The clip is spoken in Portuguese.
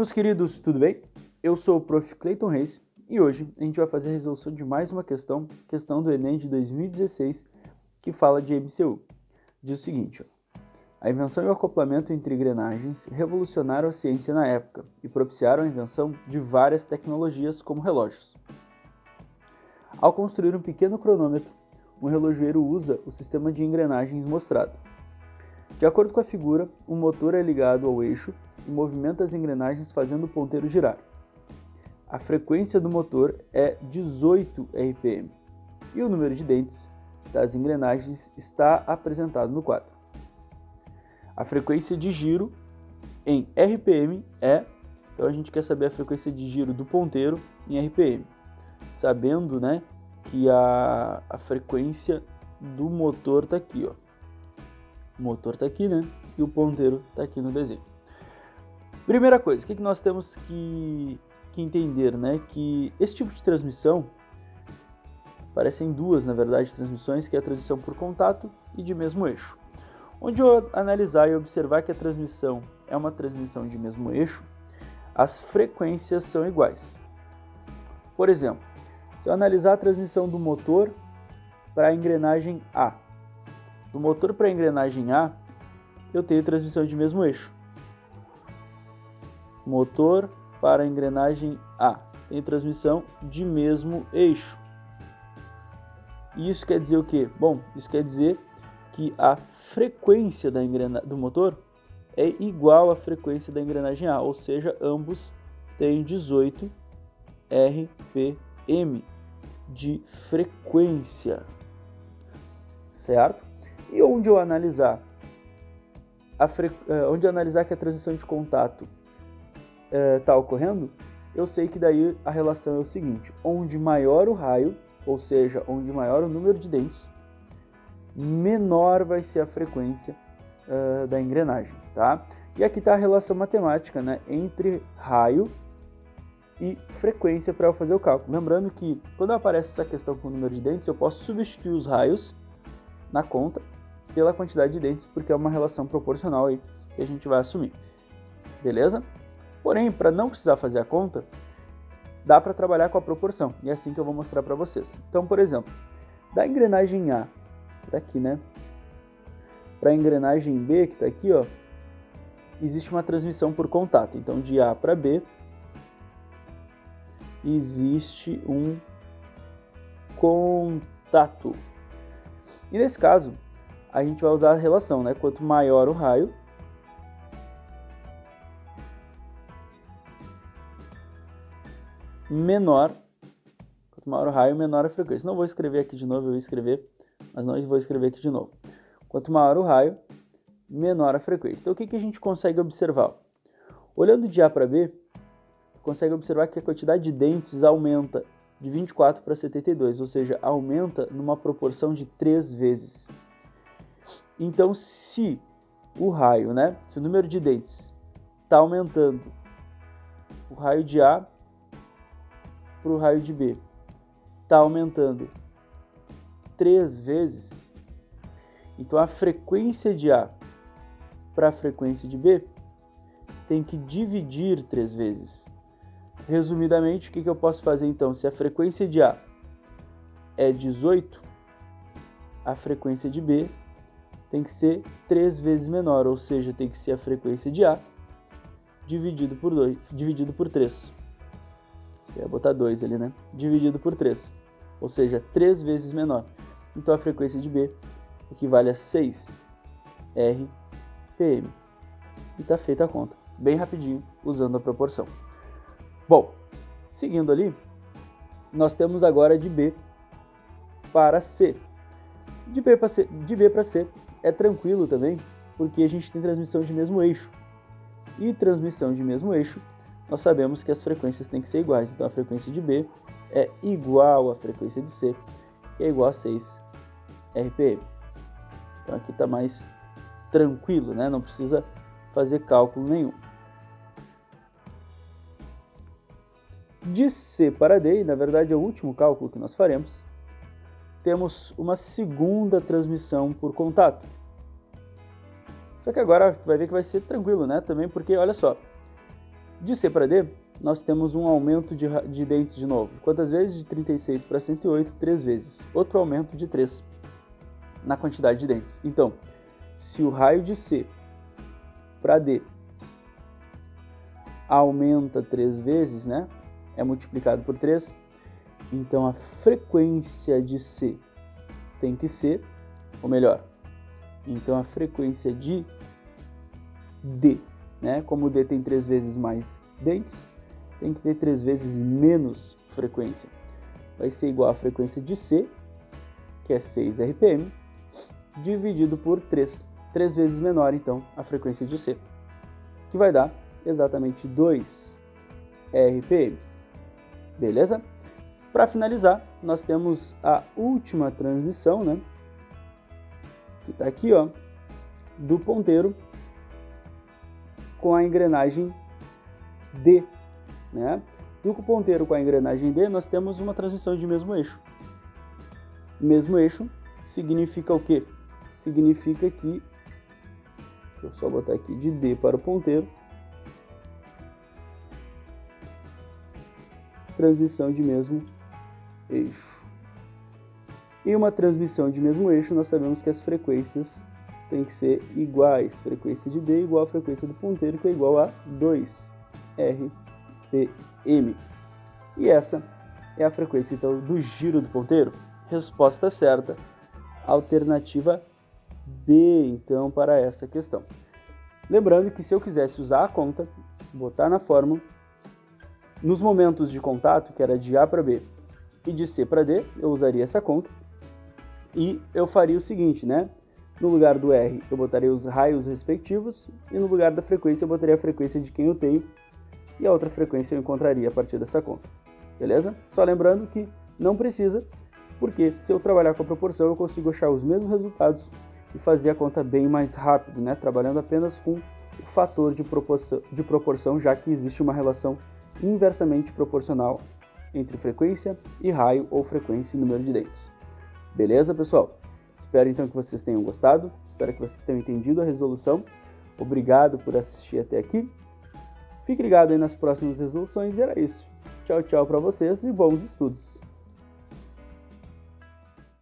meus queridos, tudo bem? Eu sou o Prof. Clayton Reis e hoje a gente vai fazer a resolução de mais uma questão do Enem de 2016, que fala de MCU. Diz o seguinte, a invenção e o acoplamento entre engrenagens revolucionaram a ciência na época e propiciaram a invenção de várias tecnologias como relógios. Ao construir um pequeno cronômetro, um relojoeiro usa o sistema de engrenagens mostrado. De acordo com a figura, um motor é ligado ao eixo e movimenta as engrenagens fazendo o ponteiro girar. A frequência do motor é 18 RPM e o número de dentes das engrenagens está apresentado no quadro. A frequência de giro em RPM é, então a gente quer saber a frequência de giro do ponteiro em RPM, sabendo, que a frequência do motor está aqui, ó. O motor está aqui, e o ponteiro está aqui no desenho. Primeira coisa, o que nós temos que entender, que esse tipo de transmissão, parecem duas, na verdade, transmissões, que é a transmissão por contato e de mesmo eixo. Onde eu analisar e observar que a transmissão é uma transmissão de mesmo eixo, as frequências são iguais. Por exemplo, se eu analisar a transmissão do motor para a engrenagem A, do motor para a engrenagem A, eu tenho transmissão de mesmo eixo. Motor para a engrenagem A, tem transmissão de mesmo eixo. E isso quer dizer o quê? Bom, isso quer dizer que a frequência do motor é igual à frequência da engrenagem A, ou seja, ambos têm 18 RPM de frequência, certo? E onde eu analisar que a transição de contato está ocorrendo, eu sei que daí a relação é o seguinte: onde maior o raio, ou seja, onde maior o número de dentes, menor vai ser a frequência da engrenagem, tá? E aqui está a relação matemática, entre raio e frequência para eu fazer o cálculo. Lembrando que quando aparece essa questão com o número de dentes, eu posso substituir os raios na conta pela quantidade de dentes, porque é uma relação proporcional aí que a gente vai assumir, beleza? Porém, para não precisar fazer a conta, dá para trabalhar com a proporção, e é assim que eu vou mostrar para vocês. Então, por exemplo, da engrenagem A, tá aqui, para a engrenagem B, que está aqui, ó, existe uma transmissão por contato. Então, de A para B, existe um contato. E nesse caso, a gente vai usar a relação, quanto maior o raio, menor a frequência. Não vou escrever aqui de novo, eu ia escrever, mas não vou escrever aqui de novo. Quanto maior o raio, menor a frequência. Então, o que a gente consegue observar? Olhando de A para B, consegue observar que a quantidade de dentes aumenta de 24 para 72, ou seja, aumenta numa proporção de 3 vezes. Então, se o raio, se o número de dentes está aumentando, o raio de A para o raio de B está aumentando 3 vezes, então a frequência de A para a frequência de B tem que dividir 3 vezes. Resumidamente, o que eu posso fazer então? Se a frequência de A é 18, a frequência de B tem que ser 3 vezes menor, ou seja, tem que ser a frequência de A dividido por 3. Eu ia botar 2 ali, dividido por 3, ou seja, 3 vezes menor. Então a frequência de B equivale a 6 RPM. E está feita a conta, bem rapidinho, usando a proporção. Bom, seguindo ali, nós temos agora de B para C. De B para C é tranquilo também, porque a gente tem transmissão de mesmo eixo. E transmissão de mesmo eixo, nós sabemos que as frequências têm que ser iguais. Então a frequência de B é igual à frequência de C, que é igual a 6 RPM. Então aqui está mais tranquilo, não precisa fazer cálculo nenhum. De C para D, na verdade é o último cálculo que nós faremos, temos uma segunda transmissão por contato. Só que agora tu vai ver que vai ser tranquilo, também porque, olha só, De C para D, nós temos um aumento de dentes de novo. Quantas vezes? De 36 para 108, 3 vezes. Outro aumento de 3 na quantidade de dentes. Então, se o raio de C para D aumenta 3 vezes, né? É multiplicado por 3. Então, a frequência de C tem que ser, ou melhor, então a frequência de D, né? Como o D tem 3 vezes mais dentes, tem que ter 3 vezes menos frequência. Vai ser igual à frequência de C, que é 6 RPM, dividido por 3. 3 vezes menor, então, a frequência de C, que vai dar exatamente 2 RPMs. Beleza? Para finalizar, nós temos a última transmissão, né? Que está aqui, ó, do ponteiro com a engrenagem D, né? Do ponteiro com a engrenagem D, nós temos uma transmissão de mesmo eixo. Mesmo eixo significa o quê? Significa que, deixa eu só botar aqui de D para o ponteiro, transmissão de mesmo eixo. E uma transmissão de mesmo eixo, nós sabemos que as frequências têm que ser iguais. Frequência de D igual à frequência do ponteiro, que é igual a 2 RPM. E essa é a frequência, então, do giro do ponteiro. Resposta certa, alternativa B, então, para essa questão. Lembrando que se eu quisesse usar a conta, botar na fórmula, nos momentos de contato, que era de A para B e de C para D, eu usaria essa conta. E eu faria o seguinte, né? No lugar do R, eu botaria os raios respectivos, e no lugar da frequência, eu botaria a frequência de quem eu tenho, e a outra frequência eu encontraria a partir dessa conta. Beleza? Só lembrando que não precisa, porque se eu trabalhar com a proporção, eu consigo achar os mesmos resultados e fazer a conta bem mais rápido, né? Trabalhando apenas com o fator de proporção, já que existe uma relação inversamente proporcional entre frequência e raio, ou frequência e número de dentes. Beleza, pessoal? Espero então que vocês tenham gostado, espero que vocês tenham entendido a resolução. Obrigado por assistir até aqui. Fique ligado aí nas próximas resoluções e era isso. Tchau, tchau para vocês e bons estudos!